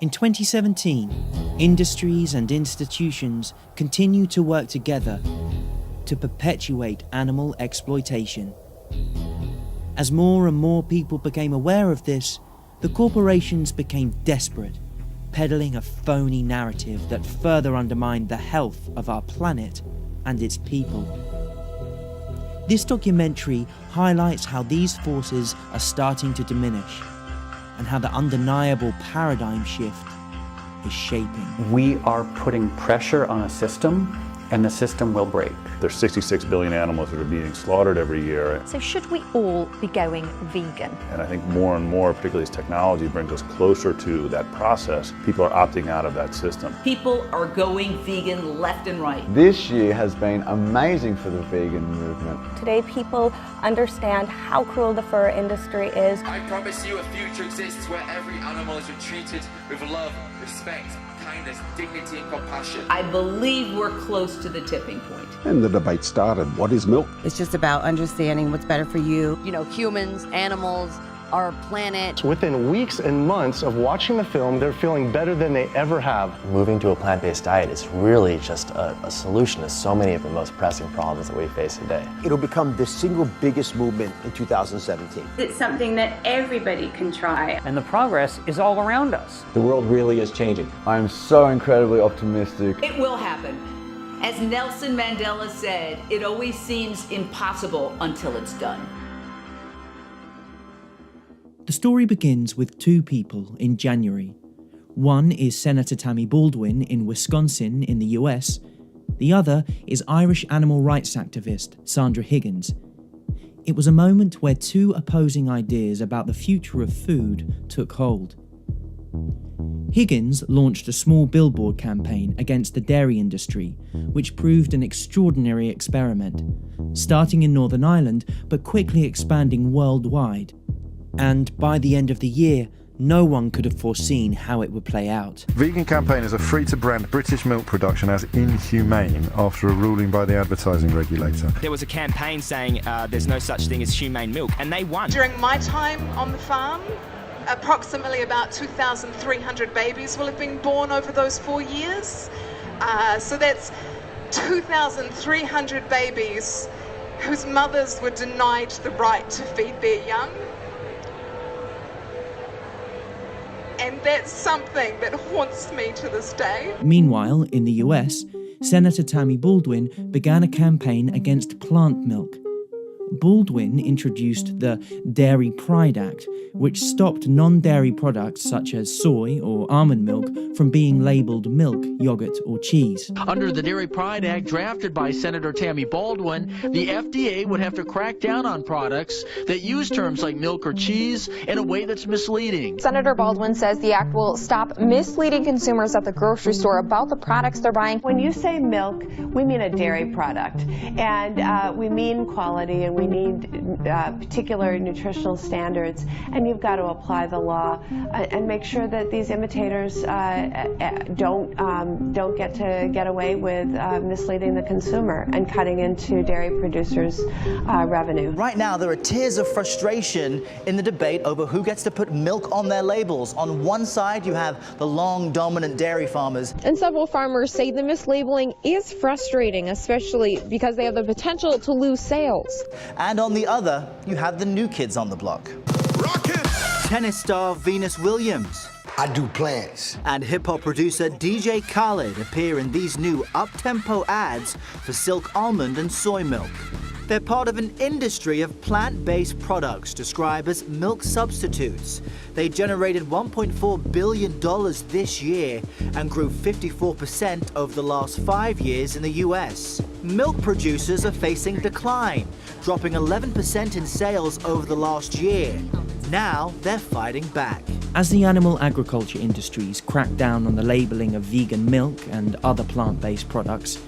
In 2017, industries and institutions continue to work together to perpetuate animal exploitation. As more and more people became aware of this, the corporations became desperate, peddling a phony narrative that further undermined the health of our planet and its people. This documentary highlights how these forces are starting to diminish and how the undeniable paradigm shift is shaping. We are putting pressure on a system, and the system will break. There's 66 billion animals that are being slaughtered every year. So should we all be going vegan? And I think more and more, particularly as technology brings us closer to that process, people are opting out of that system. People are going vegan left and right. This year has been amazing for the vegan movement. Today people understand how cruel the fur industry is. I promise you a future exists where every animal is treated with love, respect, kindness, dignity and compassion. I believe we're close to the tipping point. And the debate started. What is milk? It's just about understanding what's better for you. You know, humans, animals, our planet. Within weeks and months of watching the film, they're feeling better than they ever have. Moving to a plant-based diet is really just a solution to so many of the most pressing problems that we face today. It'll become the single biggest movement in 2017. It's something that everybody can try. And the progress is all around us. The world really is changing. I'm so incredibly optimistic. It will happen. As Nelson Mandela said, it always seems impossible until it's done. The story begins with two people in January. One is Senator Tammy Baldwin in Wisconsin in the US. The other is Irish animal rights activist Sandra Higgins. It was a moment where two opposing ideas about the future of food took hold. Higgins launched a small billboard campaign against the dairy industry, which proved an extraordinary experiment, starting in Northern Ireland but quickly expanding worldwide. And by the end of the year, no one could have foreseen how it would play out. Vegan campaigners are free to brand British milk production as inhumane after a ruling by the advertising regulator. There was a campaign saying there's no such thing as humane milk, and they won. During my time on the farm, approximately about 2,300 babies will have been born over those 4 years. So that's 2,300 babies whose mothers were denied the right to feed their young. And that's something that haunts me to this day. Meanwhile, in the US, Senator Tammy Baldwin began a campaign against plant milk. Baldwin introduced the Dairy Pride Act, which stopped non-dairy products such as soy or almond milk from being labelled milk, yogurt or cheese. Under the Dairy Pride Act drafted by Senator Tammy Baldwin, the FDA would have to crack down on products that use terms like milk or cheese in a way that's misleading. Senator Baldwin says the act will stop misleading consumers at the grocery store about the products they're buying. When you say milk, we mean a dairy product, and we mean quality, and we need particular nutritional standards, and you've got to apply the law and make sure that these imitators don't get away with misleading the consumer and cutting into dairy producers' revenue. Right now, there are tears of frustration in the debate over who gets to put milk on their labels. On one side, you have the long, dominant dairy farmers. And several farmers say the mislabeling is frustrating, especially because they have the potential to lose sales. And on the other, you have the new kids on the block. Rocket! Tennis star Venus Williams. I do plants. And hip-hop producer DJ Khaled appear in these new up-tempo ads for Silk Almond and soy milk. They're part of an industry of plant-based products described as milk substitutes. They generated $1.4 billion this year and grew 54% over the last 5 years in the US. Milk producers are facing decline, dropping 11% in sales over the last year. Now they're fighting back. As the animal agriculture industries crack down on the labelling of vegan milk and other plant-based products,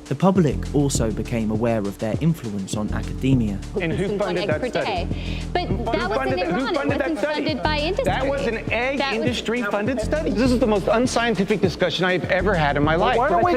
The public also became aware of their influence on academia. And who funded that study? But that was in Iran. It wasn't funded by industry. That was an egg industry-funded study. This is the most unscientific discussion I've ever had in my life. Why don't we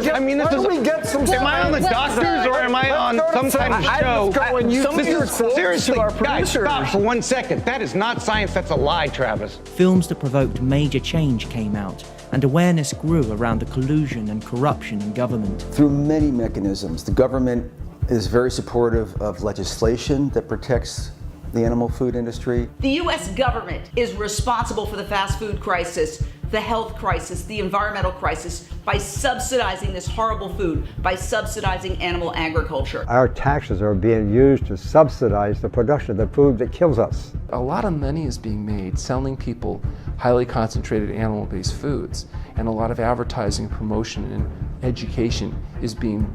get some? Am I on the doctors or am I on some kind of show? Seriously, guys, stop for 1 second. That is not science. That's a lie, Travis. Films that provoked major change came out, and awareness grew around the collusion and corruption in government. Through many mechanisms, the government is very supportive of legislation that protects the animal food industry. The U.S. government is responsible for the fast food crisis, the health crisis, the environmental crisis, by subsidizing this horrible food, by subsidizing animal agriculture. Our taxes are being used to subsidize the production of the food that kills us. A lot of money is being made selling people highly concentrated animal-based foods, and a lot of advertising, promotion, and education is being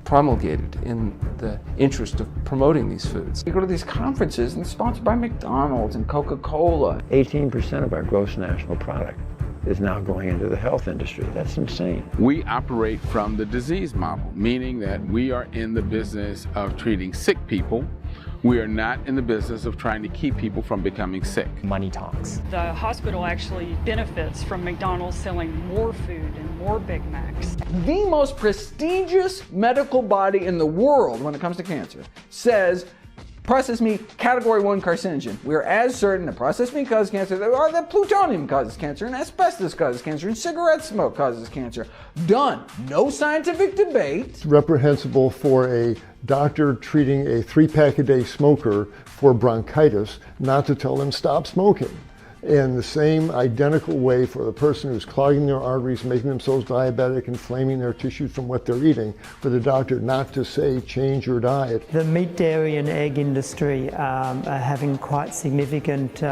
promulgated in the interest of promoting these foods. We go to these conferences and they're sponsored by McDonald's and Coca-Cola. 18% of our gross national product is now going into the health industry. That's insane. We operate from the disease model, meaning that we are in the business of treating sick people. We are not in the business of trying to keep people from becoming sick. Money talks. The hospital actually benefits from McDonald's selling more food and more Big Macs. The most prestigious medical body in the world when it comes to cancer says processed meat, category 1 carcinogen. We're as certain that processed meat causes cancer that plutonium causes cancer and asbestos causes cancer and cigarette smoke causes cancer. Done. No scientific debate. It's reprehensible for a doctor treating a 3-pack-a-day smoker for bronchitis not to tell them stop smoking. And the same identical way for the person who's clogging their arteries, making themselves diabetic, inflaming their tissues from what they're eating, for the doctor not to say change your diet. The meat, dairy and egg industry are having quite significant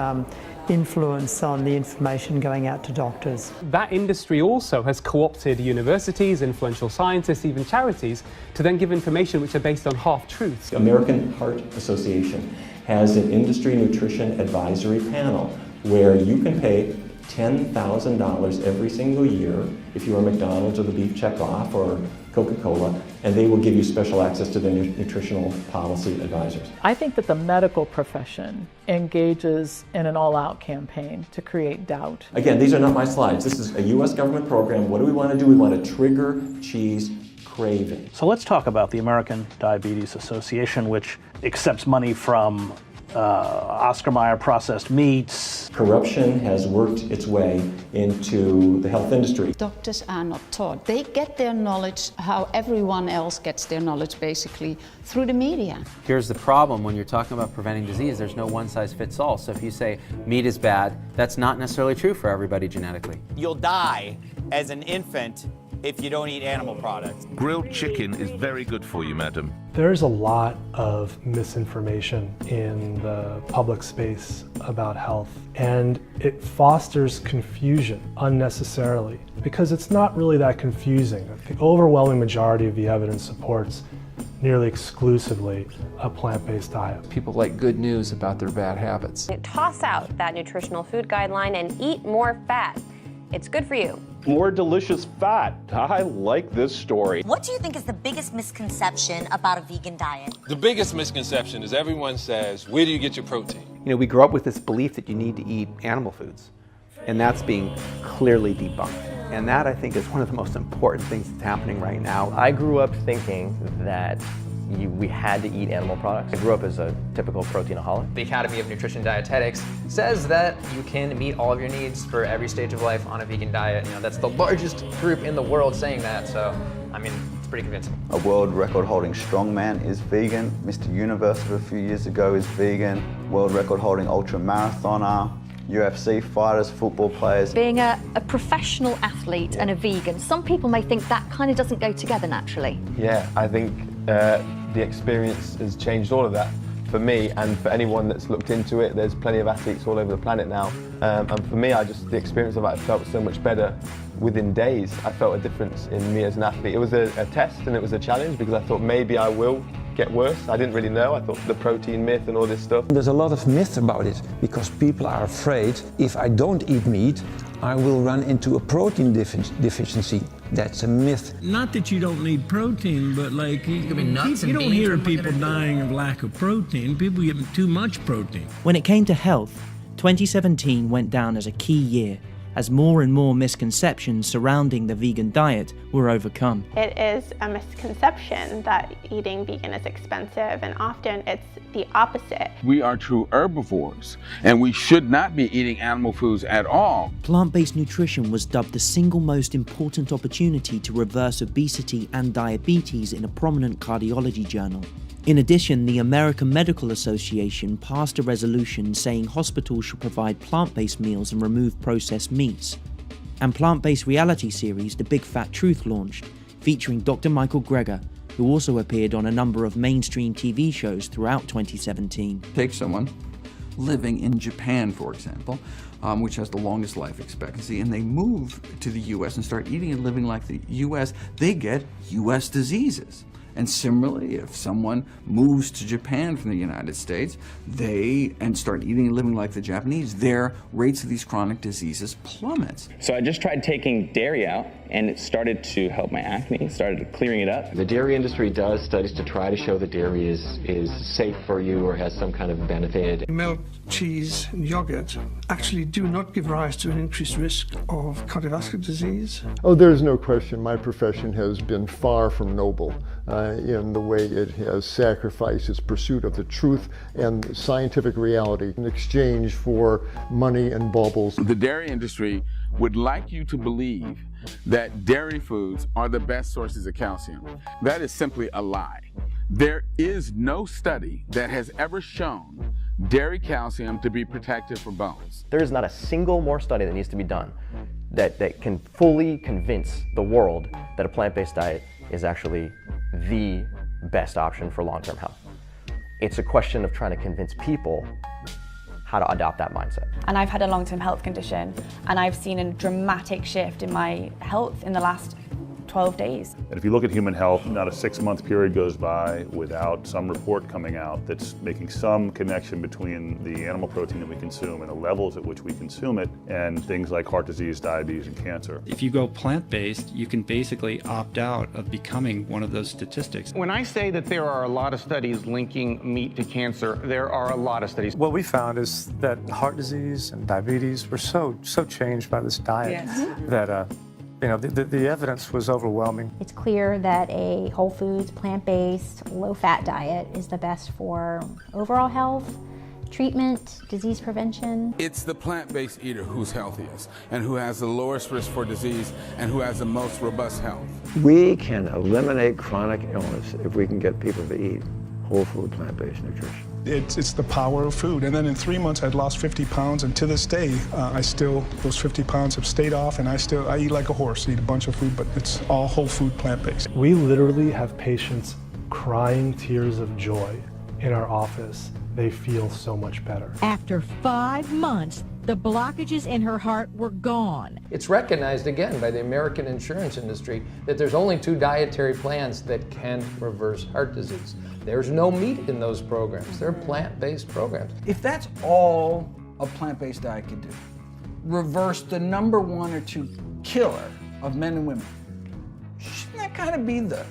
influence on the information going out to doctors. That industry also has co-opted universities, influential scientists, even charities, to then give information which are based on half-truths. The American Heart Association has an industry nutrition advisory panel where you can pay $10,000 every single year if you're McDonald's or the Beef Checkoff or Coca-Cola, and they will give you special access to the nutritional policy advisors. I think that the medical profession engages in an all-out campaign to create doubt. Again, these are not my slides. This is a U.S. government program. What do we want to do? We want to trigger cheese craving. So let's talk about the American Diabetes Association, which accepts money from Oscar Mayer processed meats. Corruption has worked its way into the health industry. Doctors are not taught. They get their knowledge how everyone else gets their knowledge, basically, through the media. Here's the problem when you're talking about preventing disease, there's no one-size-fits-all. So if you say meat is bad, that's not necessarily true for everybody genetically. You'll die as an infant if you don't eat animal products. Grilled chicken is very good for you, madam. There's a lot of misinformation in the public space about health, and it fosters confusion unnecessarily because it's not really that confusing. The overwhelming majority of the evidence supports nearly exclusively a plant-based diet. People like good news about their bad habits. Toss out that nutritional food guideline and eat more fat. It's good for you. More delicious fat. I like this story. What do you think is the biggest misconception about a vegan diet? The biggest misconception is everyone says, where do you get your protein? You know, we grew up with this belief that you need to eat animal foods, and that's being clearly debunked. And that, I think, is one of the most important things that's happening right now. I grew up thinking that we had to eat animal products. I grew up as a typical proteinaholic. The Academy of Nutrition Dietetics says that you can meet all of your needs for every stage of life on a vegan diet. You know, that's the largest group in the world saying that, so, I mean, it's pretty convincing. A world record holding strongman is vegan. Mr. Universe of a few years ago is vegan. World record holding ultra marathoner. UFC fighters, football players. Being a professional athlete and a vegan, some people may think that kind of doesn't go together naturally. Yeah, I think the experience has changed all of that for me and for anyone that's looked into it. There's plenty of athletes all over the planet now, and for me, the experience of it, I felt so much better within days. I felt a difference in me as an athlete. It was a test and it was a challenge because I thought maybe I will get worse. I didn't really know. I thought the protein myth and all this stuff. There's a lot of myth about it because people are afraid if I don't eat meat, I will run into a protein deficiency. That's a myth. Not that you don't need protein, but like you don't hear of people dying of lack of protein. People getting too much protein. When it came to health, 2017 went down as a key year, as more and more misconceptions surrounding the vegan diet were overcome. It is a misconception that eating vegan is expensive, and often it's the opposite. We are true herbivores, and we should not be eating animal foods at all. Plant-based nutrition was dubbed the single most important opportunity to reverse obesity and diabetes in a prominent cardiology journal. In addition, the American Medical Association passed a resolution saying hospitals should provide plant-based meals and remove processed meats. And plant-based reality series The Big Fat Truth launched, featuring Dr. Michael Greger, who also appeared on a number of mainstream TV shows throughout 2017. Take someone living in Japan, for example, which has the longest life expectancy, and they move to the US and start eating and living like the US, they get US diseases. And similarly, if someone moves to Japan from the United States, and start eating and living like the Japanese, their rates of these chronic diseases plummets. So I just tried taking dairy out, and it started to help my acne, started clearing it up. The dairy industry does studies to try to show that dairy is safe for you or has some kind of benefit. Milk, cheese, and yogurt actually do not give rise to an increased risk of cardiovascular disease. Oh, there's no question my profession has been far from noble in the way it has sacrificed its pursuit of the truth and scientific reality in exchange for money and baubles. The dairy industry would like you to believe that dairy foods are the best sources of calcium. That is simply a lie. There is no study that has ever shown dairy calcium to be protective for bones. There is not a single more study that needs to be done that can fully convince the world that a plant-based diet is actually the best option for long-term health. It's a question of trying to convince people how to adopt that mindset. And I've had a long-term health condition, and I've seen a dramatic shift in my health in the last 12 days. And if you look at human health, not a 6-month period goes by without some report coming out that's making some connection between the animal protein that we consume and the levels at which we consume it and things like heart disease, diabetes, and cancer. If you go plant-based, you can basically opt out of becoming one of those statistics. When I say that there are a lot of studies linking meat to cancer, there are a lot of studies. What we found is that heart disease and diabetes were so changed by this diet that the evidence was overwhelming. It's clear that a whole foods, plant-based, low-fat diet is the best for overall health, treatment, disease prevention. It's the plant-based eater who's healthiest and who has the lowest risk for disease and who has the most robust health. We can eliminate chronic illness if we can get people to eat whole food plant-based nutrition. It's the power of food. And then in 3 months, I'd lost 50 pounds, and to this day, those 50 pounds have stayed off, and I eat like a horse, eat a bunch of food, but it's all whole food plant-based. We literally have patients crying tears of joy in our office. They feel so much better. After 5 months, the blockages in her heart were gone. It's recognized again by the American insurance industry that there's only 2 dietary plans that can reverse heart disease. There's no meat in those programs. They're plant-based programs. If that's all a plant-based diet can do, reverse the number 1 or 2 killer of men and women, shouldn't that kind of be the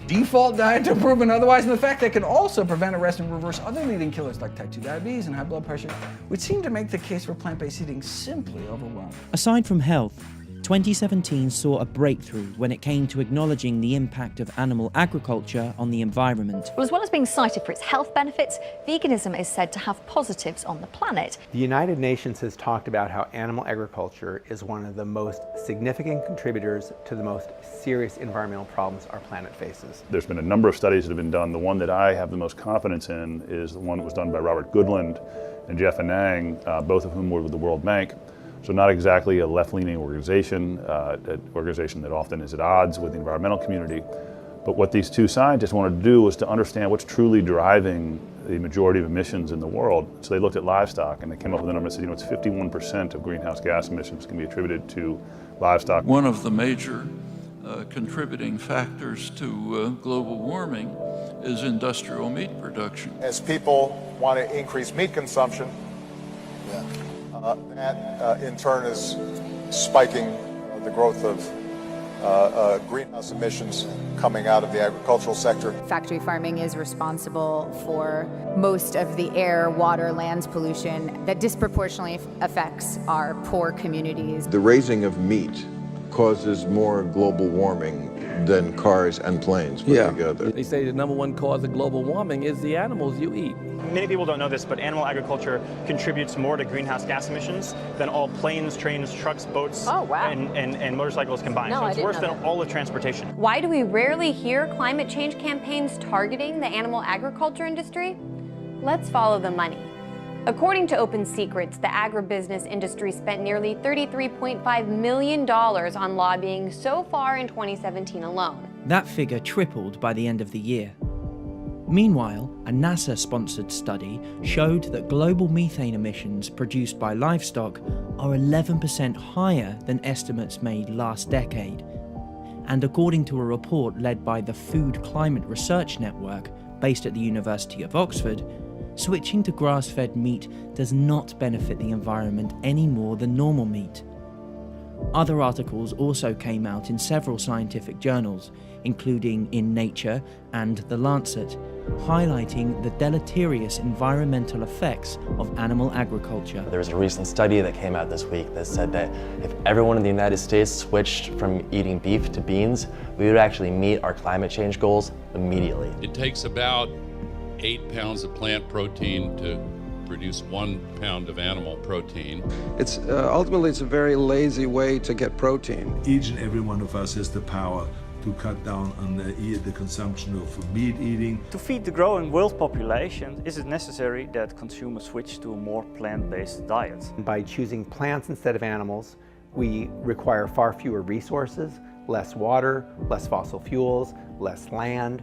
default diet to proven otherwise? And the fact that it can also prevent, arrest, and reverse other leading killers like type 2 diabetes and high blood pressure would seem to make the case for plant-based eating simply overwhelming. Aside from health, 2017 saw a breakthrough when it came to acknowledging the impact of animal agriculture on the environment. Well, as well as being cited for its health benefits, veganism is said to have positives on the planet. The United Nations has talked about how animal agriculture is one of the most significant contributors to the most serious environmental problems our planet faces. There's been a number of studies that have been done. The one that I have the most confidence in is the one that was done by Robert Goodland and Jeff Anang, both of whom were with the World Bank. So not exactly a left-leaning organization, an organization that often is at odds with the environmental community. But what these 2 scientists wanted to do was to understand what's truly driving the majority of emissions in the world. So they looked at livestock, and they came up with a number that said, it's 51% of greenhouse gas emissions can be attributed to livestock. One of the major contributing factors to global warming is industrial meat production. As people want to increase meat consumption, that in turn is spiking the growth of greenhouse emissions coming out of the agricultural sector. Factory farming is responsible for most of the air, water, land pollution that disproportionately affects our poor communities. The raising of meat causes more global warming than cars and planes put together. They say the number one cause of global warming is the animals you eat. Many people don't know this, but animal agriculture contributes more to greenhouse gas emissions than all planes, trains, trucks, boats, and motorcycles combined. No, so it's I didn't worse know than that. all of transportation. Why do we rarely hear climate change campaigns targeting the animal agriculture industry? Let's follow the money. According to Open Secrets, the agribusiness industry spent nearly $33.5 million on lobbying so far in 2017 alone. That figure tripled by the end of the year. Meanwhile, a NASA-sponsored study showed that global methane emissions produced by livestock are 11% higher than estimates made last decade. And according to a report led by the Food Climate Research Network, based at the University of Oxford, switching to grass-fed meat does not benefit the environment any more than normal meat. Other articles also came out in several scientific journals, including in Nature and The Lancet, highlighting the deleterious environmental effects of animal agriculture. There was a recent study that came out this week that said that if everyone in the United States switched from eating beef to beans, we would actually meet our climate change goals immediately. It takes about 8 pounds of plant protein to produce 1 pound of animal protein. It's ultimately it's a very lazy way to get protein. Each and every one of us has the power to cut down on the consumption of meat eating. To feed the growing world population, is it necessary that consumers switch to a more plant-based diet? By choosing plants instead of animals, we require far fewer resources, less water, less fossil fuels, less land,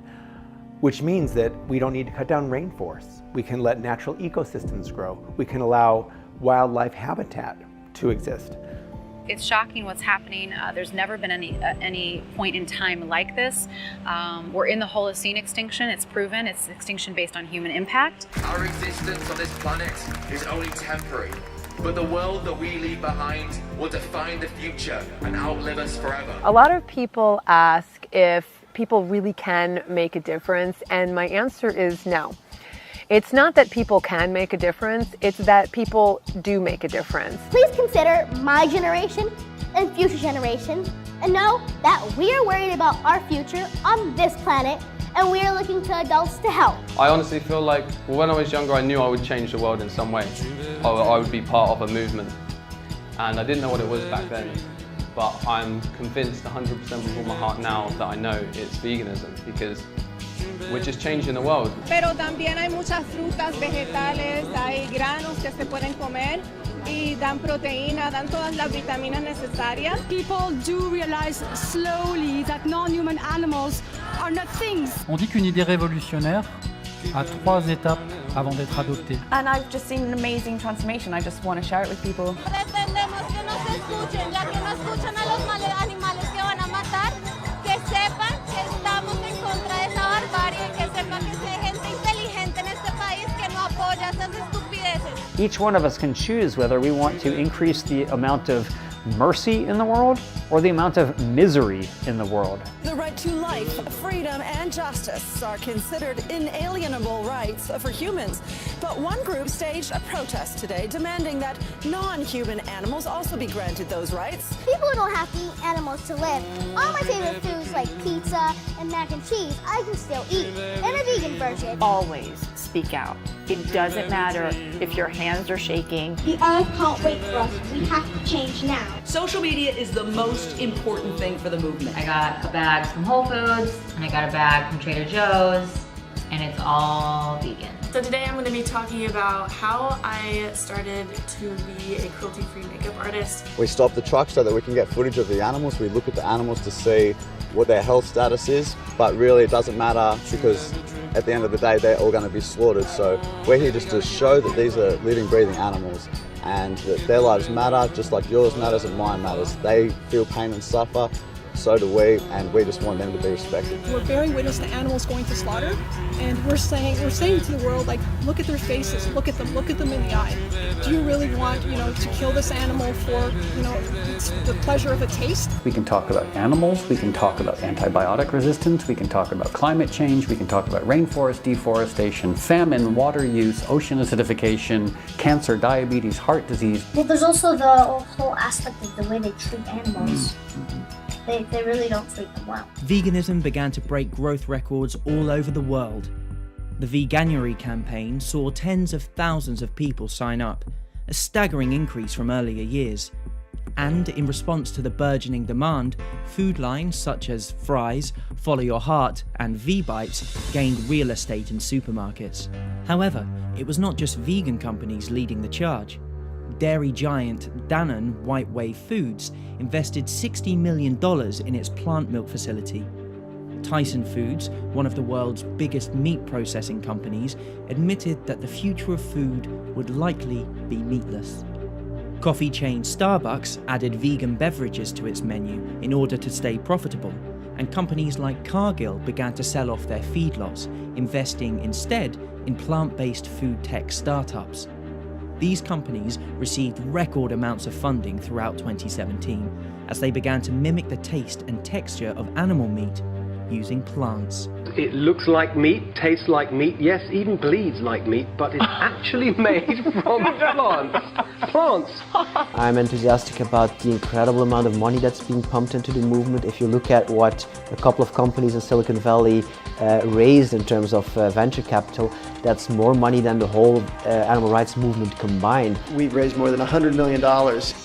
which means that we don't need to cut down rainforests. We can let natural ecosystems grow. We can allow wildlife habitat to exist. It's shocking what's happening. There's never been any point in time like this. We're in the Holocene extinction. It's proven. It's extinction based on human impact. Our existence on this planet is only temporary, but the world that we leave behind will define the future and outlive us forever. A lot of people ask if people really can make a difference, and my answer is no. It's not that people can make a difference, it's that people do make a difference. Please consider my generation and future generations and know that we are worried about our future on this planet and we are looking to adults to help. I honestly feel like, well, when I was younger, I knew I would change the world in some way. I would be part of a movement. And I didn't know what it was back then, but I'm convinced 100% with all my heart now that I know it's veganism, because we're just changing the world. Pero también hay muchas frutas, vegetales, hay granos que se pueden comer y dan proteína, dan todas las vitaminas necesarias. People do realize slowly that non-human animals are not things. On dit qu'une idée révolutionnaire a 3 étapes avant d'être adoptée. And I've just seen an amazing transformation. I just want to share it with people. Pretendemos que no se escuchen, ya que no escuchan a los animales que van a matar, que sepan que estamos en contra de esa barbarie, que sepan que hay gente inteligente en este país que no apoya esas estupideces. Each one of us can choose whether we want to increase the amount of mercy in the world or the amount of misery in the world. The right to life, freedom, and justice are considered inalienable rights for humans. But one group staged a protest today demanding that non-human animals also be granted those rights. People don't have to eat animals to live. All my favorite foods like pizza and mac and cheese, I can still eat in a vegan version. Always speak out. It doesn't matter if your hands are shaking. The earth can't wait for us. We have to change now. Social media is the most important thing for the movement. I got a bag from Whole Foods, and I got a bag from Trader Joe's, and it's all vegan. So today I'm going to be talking about how I started to be a cruelty-free makeup artist. We stop the truck so that we can get footage of the animals. We look at the animals to see what their health status is, but really it doesn't matter because at the end of the day they're all going to be slaughtered. So we're here just to show that these are living, breathing animals and that their lives matter just like yours matters and mine matters. They feel pain and suffer so the way, and we just want them to be respected. We're bearing witness to animals going to slaughter, and we're saying to the world, like, look at their faces, look at them in the eye. Do you really want, to kill this animal for, the pleasure of a taste? We can talk about animals, we can talk about antibiotic resistance, we can talk about climate change, we can talk about rainforest deforestation, famine, water use, ocean acidification, cancer, diabetes, heart disease. Well, there's also the whole aspect of the way they treat animals. They really don't treat them well. Veganism began to break growth records all over the world. The Veganuary campaign saw tens of thousands of people sign up, a staggering increase from earlier years. And in response to the burgeoning demand, food lines such as Fry's, Follow Your Heart and V-Bites gained real estate in supermarkets. However, it was not just vegan companies leading the charge. Dairy giant Danone White Wave Foods invested $60 million in its plant milk facility. Tyson Foods, one of the world's biggest meat processing companies, admitted that the future of food would likely be meatless. Coffee chain Starbucks added vegan beverages to its menu in order to stay profitable, and companies like Cargill began to sell off their feedlots, investing instead in plant-based food tech startups. These companies received record amounts of funding throughout 2017 as they began to mimic the taste and texture of animal meat using plants. It looks like meat, tastes like meat, yes, even bleeds like meat, but it's actually made from plants. I'm enthusiastic about the incredible amount of money that's being pumped into the movement. If you look at what a couple of companies in Silicon Valley raised in terms of venture capital, that's more money than the whole animal rights movement combined. We've raised more than $100 million.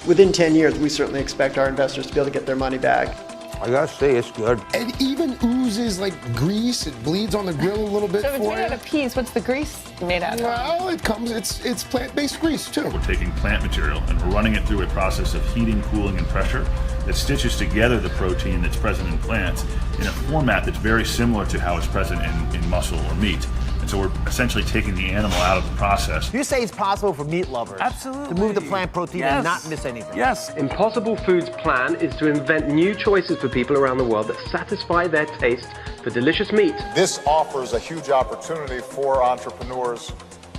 Within 10 years, we certainly expect our investors to be able to get their money back. I gotta say, it's good. It even oozes like grease. It bleeds on the grill a little bit. So it's made out of peas. What's the grease made out of? Well, it's plant-based grease too. We're taking plant material and we're running it through a process of heating, cooling, and pressure that stitches together the protein that's present in plants in a format that's very similar to how it's present in muscle or meat. And so we're essentially taking the animal out of the process. You say it's possible for meat lovers to move the plant protein and not miss anything. Yes. Impossible Foods' plan is to invent new choices for people around the world that satisfy their taste for delicious meat. This offers a huge opportunity for entrepreneurs,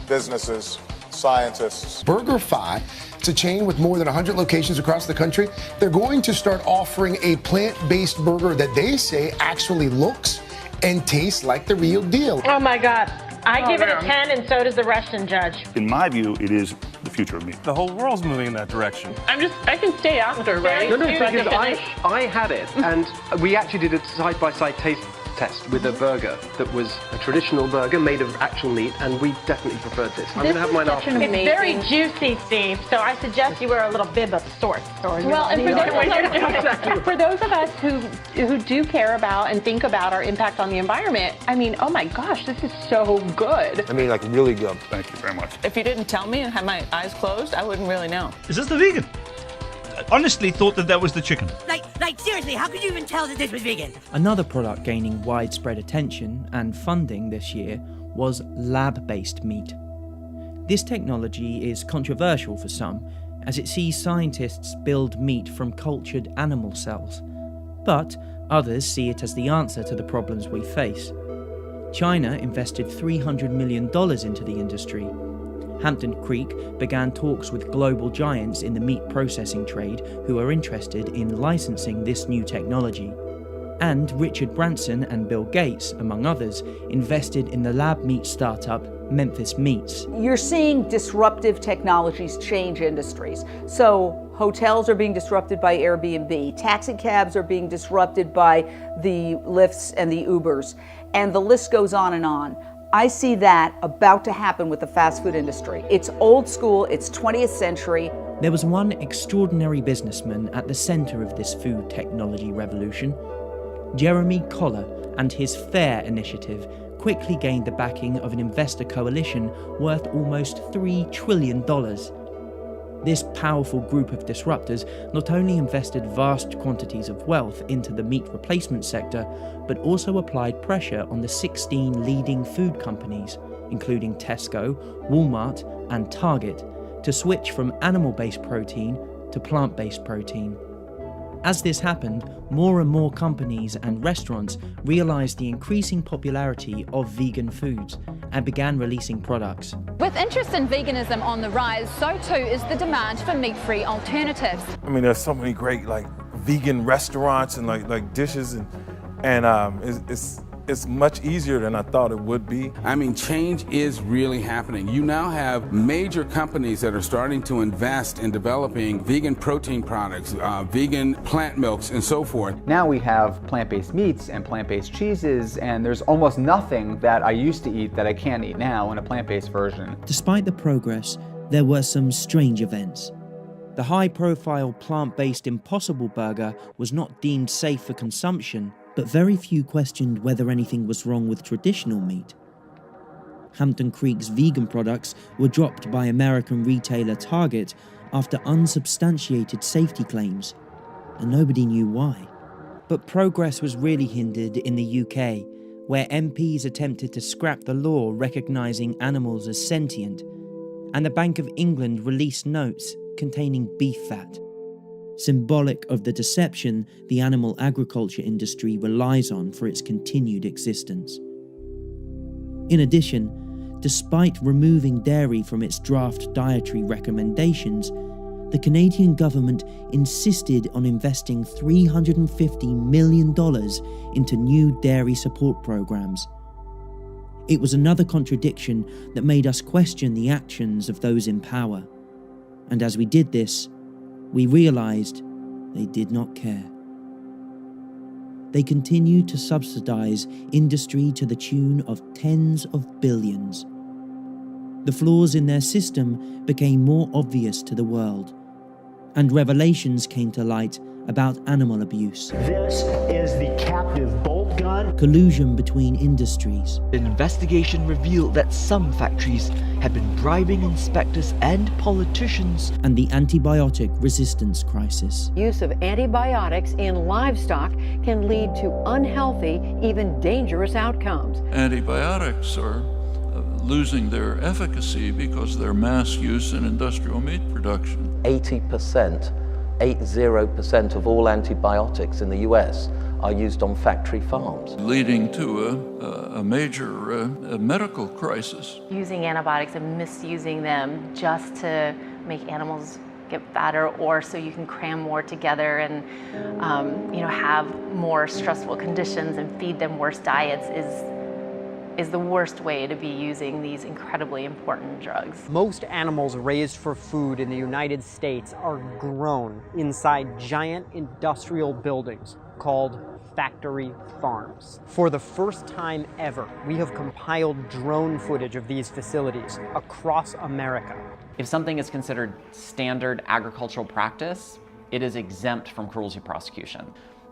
businesses, scientists. BurgerFi, it's a chain with more than 100 locations across the country. They're going to start offering a plant-based burger that they say actually looks and tastes like the real deal. Oh my God. I give it a 10 and so does the Russian judge. In my view, it is the future of meat. The whole world's moving in that direction. I can stay after, right? No, because I had it and we actually did a side-by-side taste test with a burger that was a traditional burger made of actual meat, and we definitely preferred this. I'm going to have mine after. It's very juicy, Steve, so I suggest you wear a little bib of sorts. Well, and for those of us who do care about and think about our impact on the environment, I mean, oh my gosh, this is so good. I mean, like really good. Thank you very much. If you didn't tell me and had my eyes closed, I wouldn't really know. Is this the vegan? I honestly thought that was the chicken. Like seriously, how could you even tell that this was vegan? Another product gaining widespread attention and funding this year was lab-based meat. This technology is controversial for some, as it sees scientists build meat from cultured animal cells. But others see it as the answer to the problems we face. China invested $300 million into the industry. Hampton Creek began talks with global giants in the meat processing trade who are interested in licensing this new technology. And Richard Branson and Bill Gates, among others, invested in the lab meat startup Memphis Meats. You're seeing disruptive technologies change industries. So hotels are being disrupted by Airbnb, taxi cabs are being disrupted by the Lyfts and the Ubers, and the list goes on and on. I see that about to happen with the fast food industry. It's old school, it's 20th century. There was one extraordinary businessman at the center of this food technology revolution. Jeremy Coller and his FAIR initiative quickly gained the backing of an investor coalition worth almost $3 trillion. This powerful group of disruptors not only invested vast quantities of wealth into the meat replacement sector, but also applied pressure on the 16 leading food companies, including Tesco, Walmart, and Target, to switch from animal-based protein to plant-based protein. As this happened, more and more companies and restaurants realized the increasing popularity of vegan foods and began releasing products. With interest in veganism on the rise, so too is the demand for meat-free alternatives. I mean, there's so many great vegan restaurants and like dishes, and it's much easier than I thought it would be. I mean, change is really happening. You now have major companies that are starting to invest in developing vegan protein products, vegan plant milks, and so forth. Now we have plant-based meats and plant-based cheeses, and there's almost nothing that I used to eat that I can't eat now in a plant-based version. Despite the progress, there were some strange events. The high-profile plant-based Impossible Burger was not deemed safe for consumption, but very few questioned whether anything was wrong with traditional meat. Hampton Creek's vegan products were dropped by American retailer Target after unsubstantiated safety claims, and nobody knew why. But progress was really hindered in the UK, where MPs attempted to scrap the law recognising animals as sentient, and the Bank of England released notes containing beef fat, symbolic of the deception the animal agriculture industry relies on for its continued existence. In addition, despite removing dairy from its draft dietary recommendations, the Canadian government insisted on investing $350 million into new dairy support programs. It was another contradiction that made us question the actions of those in power. And as we did this, we realized they did not care. They continued to subsidize industry to the tune of tens of billions. The flaws in their system became more obvious to the world, and revelations came to light about animal abuse. This is the captive bolt gun. Collusion between industries. An investigation revealed that some factories had been bribing inspectors and politicians. And the antibiotic resistance crisis. Use of antibiotics in livestock can lead to unhealthy, even dangerous outcomes. Antibiotics are losing their efficacy because of their mass use in industrial meat production. 80% of all antibiotics in the US are used on factory farms, leading to a major medical crisis. Using antibiotics and misusing them just to make animals get fatter, or so you can cram more together and have more stressful conditions and feed them worse diets is the worst way to be using these incredibly important drugs. Most animals raised for food in the United States are grown inside giant industrial buildings called factory farms. For the first time ever, we have compiled drone footage of these facilities across America. If something is considered standard agricultural practice, it is exempt from cruelty prosecution.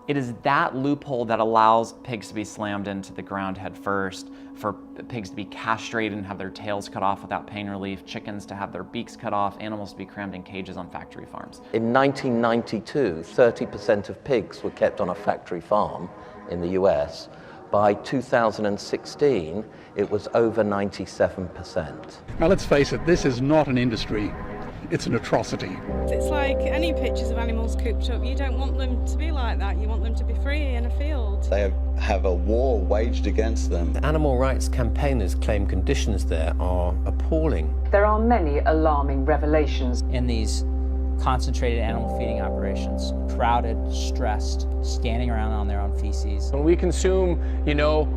It is that loophole that allows pigs to be slammed into the ground head first, for pigs to be castrated and have their tails cut off without pain relief, chickens to have their beaks cut off, animals to be crammed in cages on factory farms. In 1992, 30% of pigs were kept on a factory farm in the US. By 2016, it was over 97%. Now let's face it, this is not an industry. It's an atrocity. It's like any pictures of animals cooped up. You don't want them to be like that. You want them to be free in a field. They have a war waged against them. The animal rights campaigners claim conditions there are appalling. There are many alarming revelations. In these concentrated animal feeding operations, crowded, stressed, standing around on their own feces. When we consume,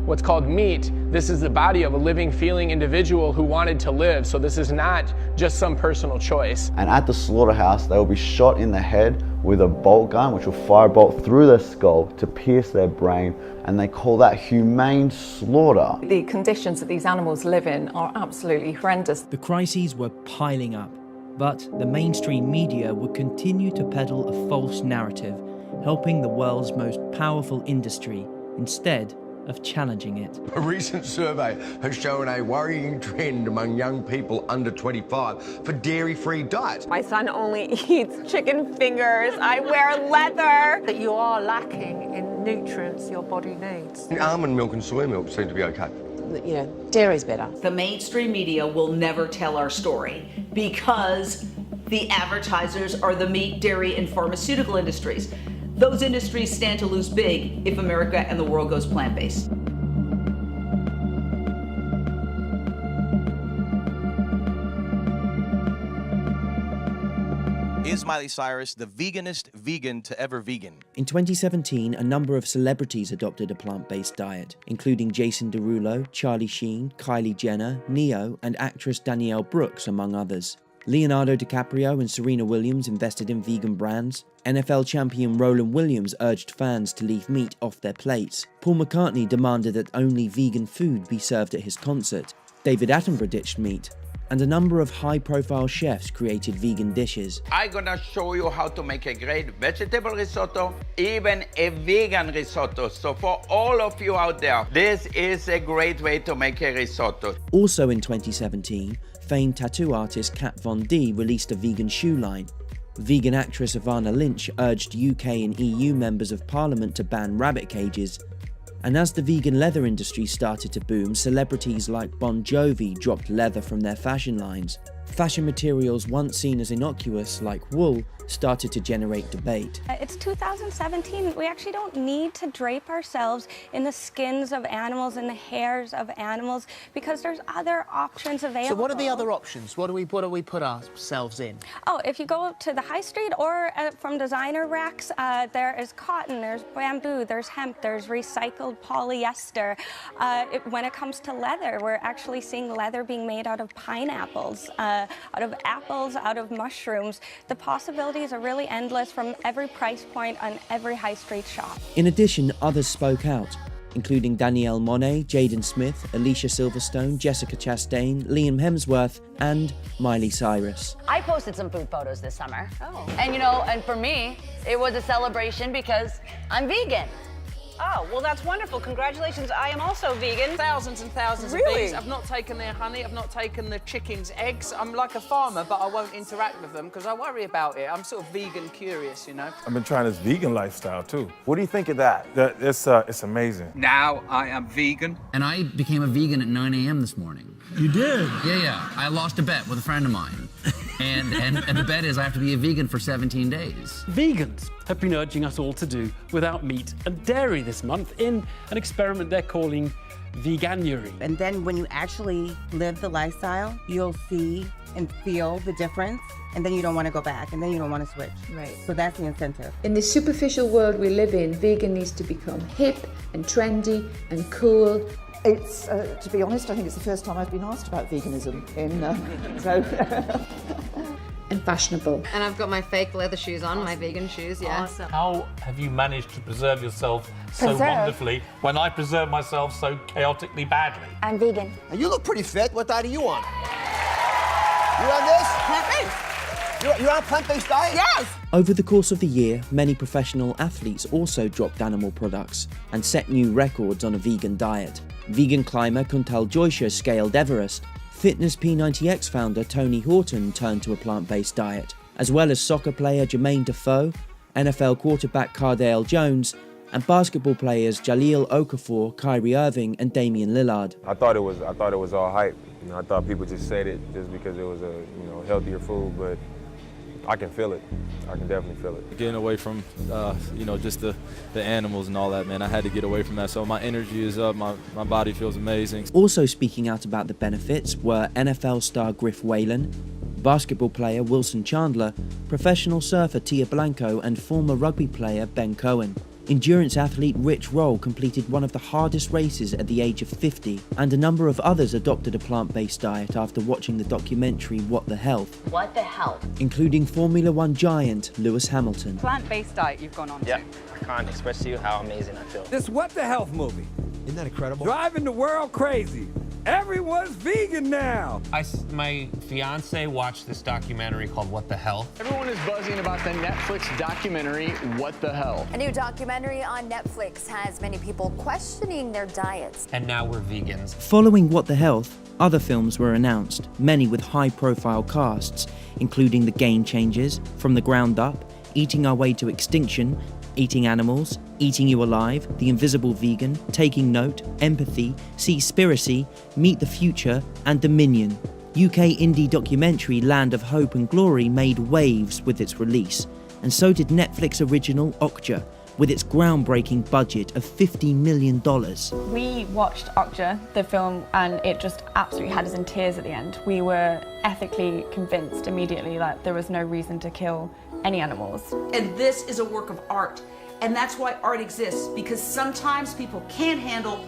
what's called meat, this is the body of a living, feeling individual who wanted to live. So this is not just some personal choice. And at the slaughterhouse, they will be shot in the head with a bolt gun, which will fire a bolt through their skull to pierce their brain, and they call that humane slaughter. The conditions that these animals live in are absolutely horrendous. The crises were piling up, but the mainstream media would continue to peddle a false narrative, helping the world's most powerful industry instead of challenging it. A recent survey has shown a worrying trend among young people under 25 for dairy-free diets. My son only eats chicken fingers. I wear leather. That you are lacking in nutrients your body needs. Almond milk and soy milk seem to be okay. Dairy's better. The mainstream media will never tell our story because the advertisers are the meat, dairy, and pharmaceutical industries. Those industries stand to lose big if America and the world goes plant-based. Is Miley Cyrus the veganest vegan to ever vegan? In 2017, a number of celebrities adopted a plant-based diet, including Jason Derulo, Charlie Sheen, Kylie Jenner, Neo, and actress Danielle Brooks, among others. Leonardo DiCaprio and Serena Williams invested in vegan brands. NFL champion Roland Williams urged fans to leave meat off their plates. Paul McCartney demanded that only vegan food be served at his concert. David Attenborough ditched meat. And a number of high-profile chefs created vegan dishes. I'm gonna show you how to make a great vegetable risotto, even a vegan risotto. So for all of you out there, this is a great way to make a risotto. Also in 2017, famed tattoo artist Kat Von D released a vegan shoe line. Vegan actress Ivana Lynch urged UK and EU members of parliament to ban rabbit cages. And as the vegan leather industry started to boom, celebrities like Bon Jovi dropped leather from their fashion lines. Fashion materials once seen as innocuous, like wool, started to generate debate. It's 2017. We actually don't need to drape ourselves in the skins of animals and the hairs of animals because there's other options available. So what are the other options? What do we put ourselves in? Oh, if you go to the high street or from designer racks, there is cotton, there's bamboo, there's hemp, there's recycled polyester. When it comes to leather, we're actually seeing leather being made out of pineapples, out of apples, out of mushrooms. The possibilities are really endless from every price point on every high street shop. In addition, others spoke out, including Danielle Monáe, Jaden Smith, Alicia Silverstone, Jessica Chastain, Liam Hemsworth, and Miley Cyrus. I posted some food photos this summer. Oh. And and for me, it was a celebration because I'm vegan. Oh, well, that's wonderful. Congratulations. I am also vegan. Thousands and thousands of bees. I've not taken their honey. I've not taken the chickens' eggs. I'm like a farmer, but I won't interact with them because I worry about it. I'm sort of vegan curious, I've been trying this vegan lifestyle, too. What do you think of that? It's amazing. Now I am vegan. And I became a vegan at 9 a.m. this morning. You did? Yeah. I lost a bet with a friend of mine. And the bet is I have to be a vegan for 17 days. Vegans have been urging us all to do without meat and dairy this month in an experiment they're calling veganuary. And then when you actually live the lifestyle, you'll see and feel the difference, and then you don't want to go back, and then you don't want to switch. Right. So that's the incentive. In the superficial world we live in, vegan needs to become hip and trendy and cool. It's, to be honest, I think it's the first time I've been asked about veganism and fashionable. And I've got my fake leather shoes on, my vegan shoes, yeah. Awesome. How have you managed to preserve yourself so wonderfully when I preserve myself so chaotically badly? I'm vegan. You look pretty fit. What diet are you on? You on this? Plant-based. You're on a plant-based diet? Yes! Over the course of the year, many professional athletes also dropped animal products and set new records on a vegan diet. Vegan climber Kuntal Joysha scaled Everest. Fitness P90X founder Tony Horton turned to a plant-based diet, as well as soccer player Jermaine Defoe, NFL quarterback Cardale Jones, and basketball players Jahlil Okafor, Kyrie Irving, and Damian Lillard. I thought it was all hype. I thought people just said it just because it was a healthier food, but I can feel it. I can definitely feel it. Getting away from, just the animals and all that, man. I had to get away from that. So my energy is up. My body feels amazing. Also speaking out about the benefits were NFL star Griff Whalen, basketball player Wilson Chandler, professional surfer Tia Blanco, and former rugby player Ben Cohen. Endurance athlete Rich Roll completed one of the hardest races at the age of 50, and a number of others adopted a plant-based diet after watching the documentary What the Health. What the Health? Including Formula One giant Lewis Hamilton. Plant-based diet you've gone on to. I can't express to you how amazing I feel. This What the Health movie. Isn't that incredible? Driving the world crazy. Everyone's vegan now. My fiance watched this documentary called What the Health. Everyone is buzzing about the Netflix documentary, What the Hell. A new documentary on Netflix has many people questioning their diets. And now we're vegans. Following What the Health, other films were announced, many with high-profile casts, including The Game Changers, From the Ground Up, Eating Our Way to Extinction, Eating Animals, Eating You Alive, The Invisible Vegan, Taking Note, Empathy, Seaspiracy, Meet the Future, and Dominion. UK indie documentary Land of Hope and Glory made waves with its release, and so did Netflix original Okja, with its groundbreaking budget of $50 million. We watched Okja, the film, and it just absolutely had us in tears at the end. We were ethically convinced immediately that there was no reason to kill any animals. And this is a work of art. And that's why art exists, because sometimes people can't handle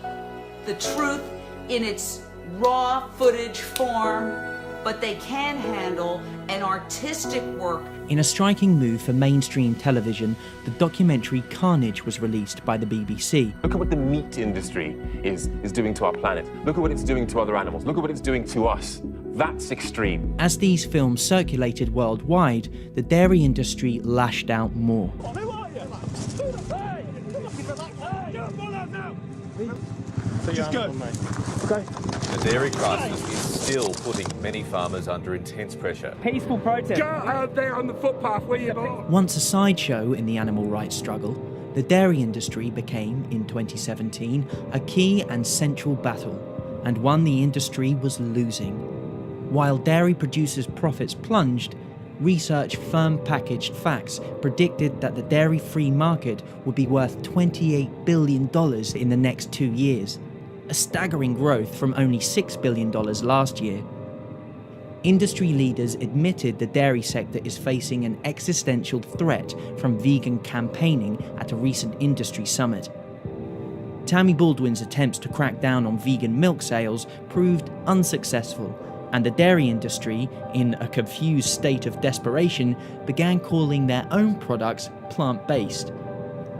the truth in its raw footage form, but they can handle an artistic work. In a striking move for mainstream television, the documentary Carnage was released by the BBC. Look at what the meat industry is doing to our planet. Look at what it's doing to other animals. Look at what it's doing to us. That's extreme. As these films circulated worldwide, the dairy industry lashed out more. Just go. Okay. The dairy crisis is still putting many farmers under intense pressure. Peaceful protest. Go out there on the footpath where you belong. Once a sideshow in the animal rights struggle, the dairy industry became, in 2017, a key and central battle, and one the industry was losing. While dairy producers' profits plunged, research firm packaged facts predicted that the dairy-free market would be worth $28 billion in the next 2 years, a staggering growth from only $6 billion last year. Industry leaders admitted the dairy sector is facing an existential threat from vegan campaigning at a recent industry summit. Tammy Baldwin's attempts to crack down on vegan milk sales proved unsuccessful, and the dairy industry, in a confused state of desperation, began calling their own products plant-based.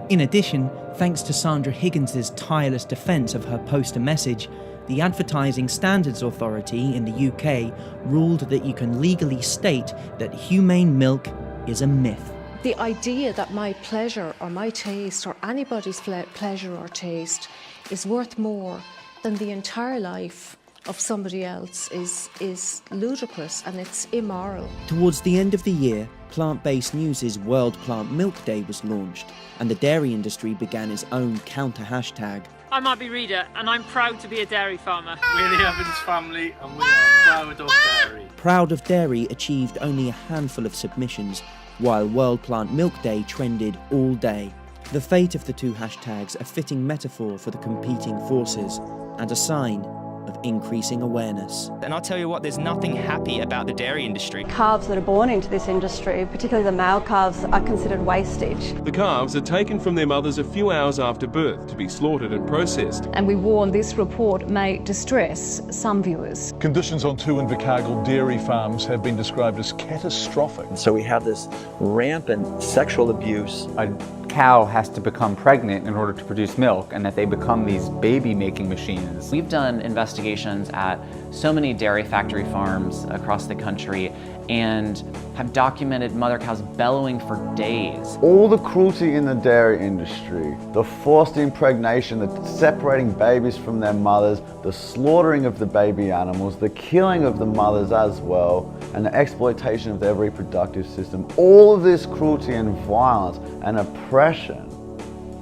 In addition, thanks to Sandra Higgins' tireless defence of her poster message, the Advertising Standards Authority in the UK ruled that you can legally state that humane milk is a myth. The idea that my pleasure or my taste or anybody's pleasure or taste is worth more than the entire life of somebody else is ludicrous, and it's immoral. Towards the end of the year, Plant-Based News' World Plant Milk Day was launched, and the dairy industry began its own counter hashtag. I'm Abby Reader, and I'm proud to be a dairy farmer. We're the Evans family, and we are proud of dairy. Proud of Dairy achieved only a handful of submissions, while World Plant Milk Day trended all day. The fate of the two hashtags a fitting metaphor for the competing forces, and a sign of increasing awareness. And I'll tell you what, there's nothing happy about the dairy industry. Calves that are born into this industry, particularly the male calves, are considered wastage. The calves are taken from their mothers a few hours after birth to be slaughtered and processed. And we warn this report may distress some viewers. Conditions on 2 Invercargill dairy farms have been described as catastrophic. So we have this rampant sexual abuse. A cow has to become pregnant in order to produce milk, and that they become these baby-making machines. We've done investigations at so many dairy factory farms across the country and have documented mother cows bellowing for days. All the cruelty in the dairy industry, the forced impregnation, the separating babies from their mothers, the slaughtering of the baby animals, the killing of the mothers as well, and the exploitation of their reproductive system, all of this cruelty and violence and oppression.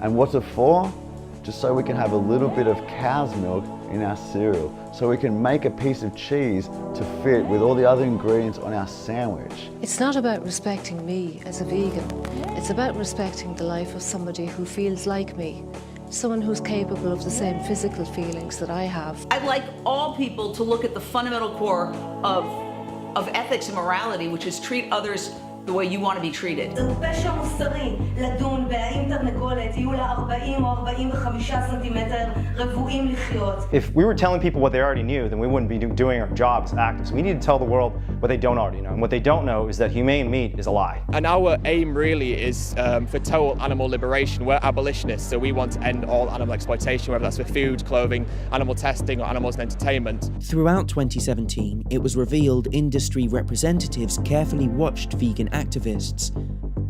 And what's it for? Just so we can have a little bit of cow's milk in our cereal, so we can make a piece of cheese to fit with all the other ingredients on our sandwich. It's not about respecting me as a vegan. It's about respecting the life of somebody who feels like me, someone who's capable of the same physical feelings that I have. I'd like all people to look at the fundamental core of ethics and morality, which is treat others the way you want to be treated. If we were telling people what they already knew, then we wouldn't be doing our job as activists. We need to tell the world what they don't already know. And what they don't know is that humane meat is a lie. And our aim really is for total animal liberation. We're abolitionists, so we want to end all animal exploitation, whether that's for food, clothing, animal testing, or animals in entertainment. Throughout 2017, it was revealed industry representatives carefully watched vegan activists,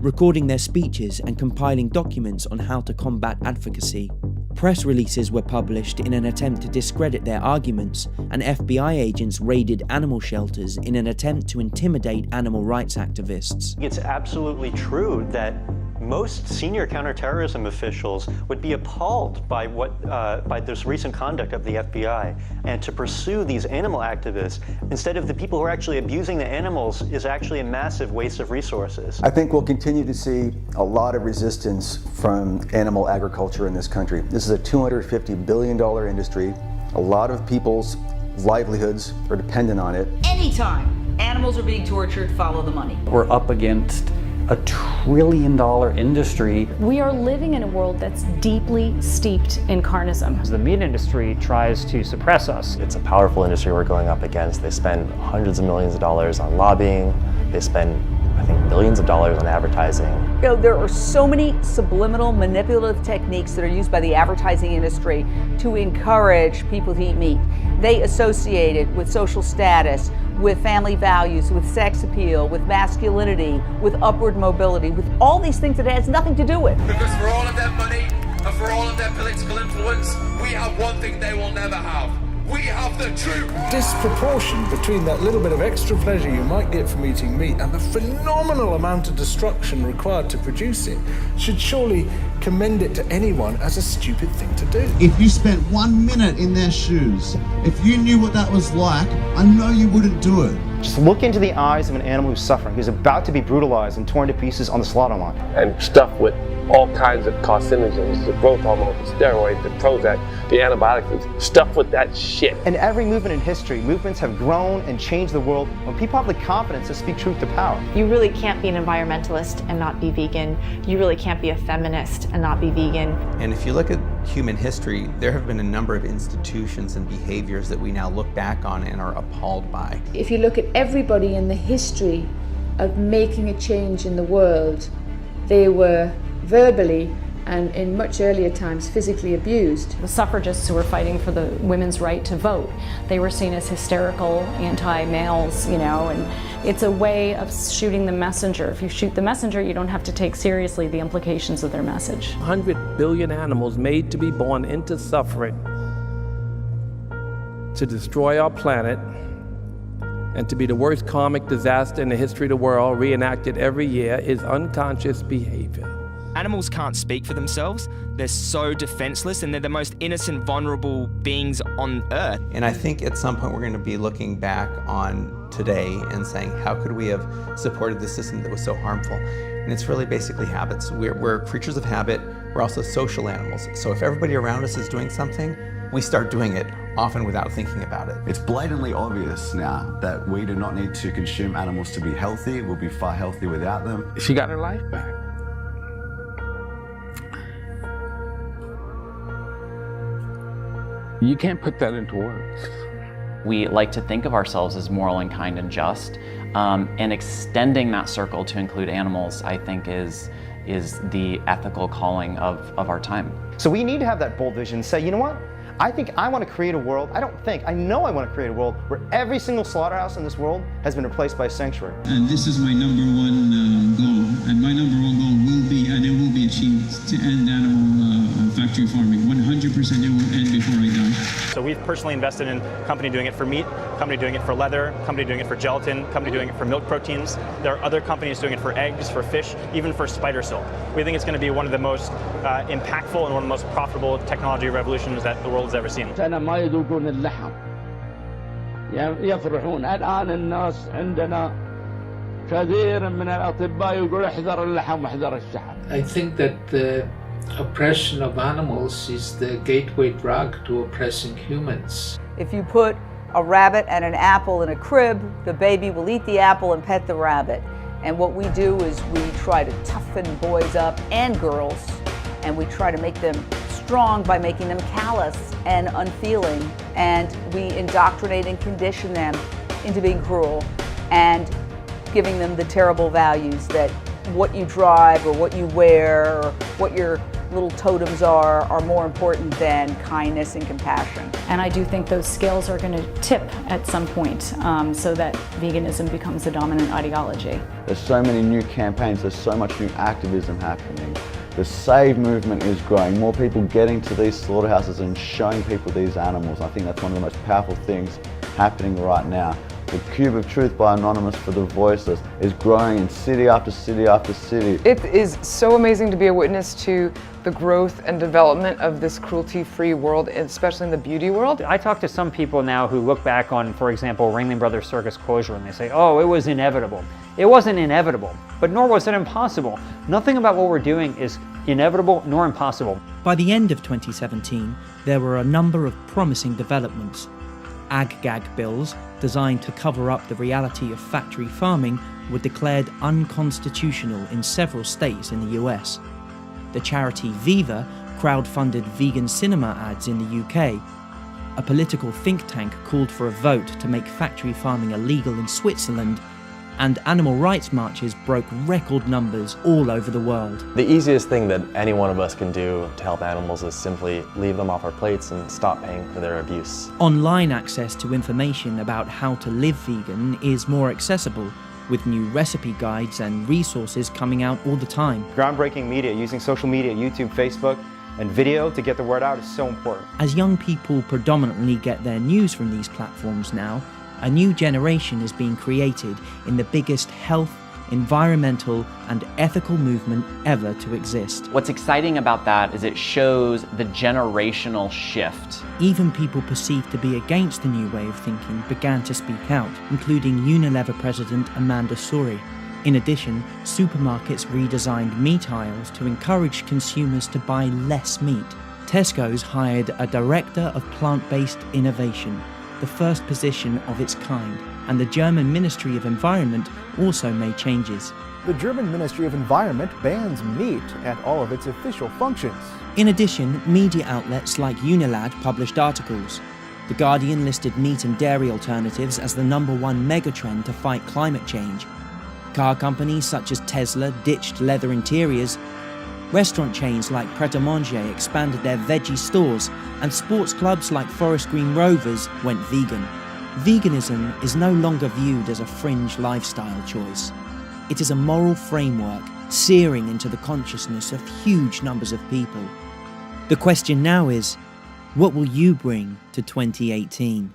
recording their speeches and compiling documents on how to combat advocacy. Press releases were published in an attempt to discredit their arguments, and FBI agents raided animal shelters in an attempt to intimidate animal rights activists. It's absolutely true that Most senior counterterrorism officials would be appalled by by this recent conduct of the FBI, and to pursue these animal activists instead of the people who are actually abusing the animals is actually a massive waste of resources. I think we'll continue to see a lot of resistance from animal agriculture in this country. This is a $250 billion industry. A lot of people's livelihoods are dependent on it. Anytime animals are being tortured, follow the money. We're up against a $1 trillion industry. We are living in a world that's deeply steeped in carnism. The meat industry tries to suppress us. It's a powerful industry we're going up against. They spend hundreds of millions of dollars on lobbying. They spend, I think, billions of dollars on advertising. You know, there are so many subliminal manipulative techniques that are used by the advertising industry to encourage people to eat meat. They associate it with social status, with family values, with sex appeal, with masculinity, with upward mobility, with all these things that it has nothing to do with. Because for all of their money and for all of their political influence, we have one thing they will never have. We have the truth. Disproportion between that little bit of extra pleasure you might get from eating meat and the phenomenal amount of destruction required to produce it should surely commend it to anyone as a stupid thing to do. If you spent 1 minute in their shoes, if you knew what that was like, I know you wouldn't do it. Just look into the eyes of an animal who's suffering, who's about to be brutalized and torn to pieces on the slaughter line. And stuffed with all kinds of carcinogens, the growth hormones, the steroids, the Prozac, the antibiotics, stuffed with that shit. In every movement in history, movements have grown and changed the world when people have the confidence to speak truth to power. You really can't be an environmentalist and not be vegan. You really can't be a feminist and not be vegan. And if you look at human history, there have been a number of institutions and behaviors that we now look back on and are appalled by. If you look at everybody in the history of making a change in the world, they were verbally and in much earlier times physically abused. The suffragists who were fighting for the women's right to vote, they were seen as hysterical, anti-males, you know, and it's a way of shooting the messenger. If you shoot the messenger, you don't have to take seriously the implications of their message. 100 billion animals made to be born into suffering to destroy our planet and to be the worst karmic disaster in the history of the world, reenacted every year, is unconscious behavior. Animals can't speak for themselves. They're so defenseless and they're the most innocent, vulnerable beings on Earth. And I think at some point we're going to be looking back on today and saying, how could we have supported this system that was so harmful? And it's really basically habits. We're creatures of habit. We're also social animals. So if everybody around us is doing something, we start doing it, often without thinking about it. It's blatantly obvious now that we do not need to consume animals to be healthy. We'll be far healthier without them. She got her life back. You can't put that into words. We like to think of ourselves as moral and kind and just, and extending that circle to include animals, I think, is the ethical calling of our time. So we need to have that bold vision and say, you know what? I think I want to create a world, I know I want to create a world where every single slaughterhouse in this world has been replaced by a sanctuary. And this is my number one goal, and my number one goal will be, and it will be achieved, to end animal factory farming. 100% it will end before I die. So we've personally invested in a company doing it for meat, company doing it for leather, company doing it for gelatin, company doing it for milk proteins. There are other companies doing it for eggs, for fish, even for spider silk. We think it's going to be one of the most impactful and one of the most profitable technology revolutions that the world has ever seen. أنا ما يذوقون اللحم يفرحون الآن الناس عندنا كثير من الأطباء يقول احذر اللحم واحذر الشحم. I think that the oppression of animals is the gateway drug to oppressing humans. If you put a rabbit and an apple in a crib, the baby will eat the apple and pet the rabbit. And what we do is we try to toughen boys up and girls, and we try to make them strong by making them callous and unfeeling, and we indoctrinate and condition them into being cruel and giving them the terrible values that what you drive or what you wear or what your little totems are more important than kindness and compassion. And I do think those scales are going to tip at some point so that veganism becomes the dominant ideology. There's so many new campaigns, there's so much new activism happening. The Save movement is growing, more people getting to these slaughterhouses and showing people these animals. I think that's one of the most powerful things happening right now. The Cube of Truth by Anonymous for the Voiceless is growing in city after city after city. It is so amazing to be a witness to the growth and development of this cruelty-free world, especially in the beauty world. I talk to some people now who look back on, for example, Ringling Brothers Circus closure, and they say, oh, it was inevitable. It wasn't inevitable, but nor was it impossible. Nothing about what we're doing is inevitable nor impossible. By the end of 2017, there were a number of promising developments. Ag-gag bills, designed to cover up the reality of factory farming, were declared unconstitutional in several states in the US. The charity Viva crowdfunded vegan cinema ads in the UK. A political think tank called for a vote to make factory farming illegal in Switzerland, and animal rights marches broke record numbers all over the world. The easiest thing that any one of us can do to help animals is simply leave them off our plates and stop paying for their abuse. Online access to information about how to live vegan is more accessible, with new recipe guides and resources coming out all the time. Groundbreaking media, using social media, YouTube, Facebook, and video to get the word out is so important. As young people predominantly get their news from these platforms now, a new generation is being created in the biggest health, environmental, and ethical movement ever to exist. What's exciting about that is it shows the generational shift. Even people perceived to be against the new way of thinking began to speak out, including Unilever president Amanda Suri. In addition, supermarkets redesigned meat aisles to encourage consumers to buy less meat. Tesco's hired a director of plant-based innovation, the first position of its kind, and the German Ministry of Environment also made changes. The German Ministry of Environment bans meat at all of its official functions. In addition, media outlets like Unilad published articles. The Guardian listed meat and dairy alternatives as the #1 megatrend to fight climate change. Car companies such as Tesla ditched leather interiors. Restaurant chains like Pret a Manger expanded their veggie stores, and sports clubs like Forest Green Rovers went vegan. Veganism is no longer viewed as a fringe lifestyle choice. It is a moral framework searing into the consciousness of huge numbers of people. The question now is, what will you bring to 2018?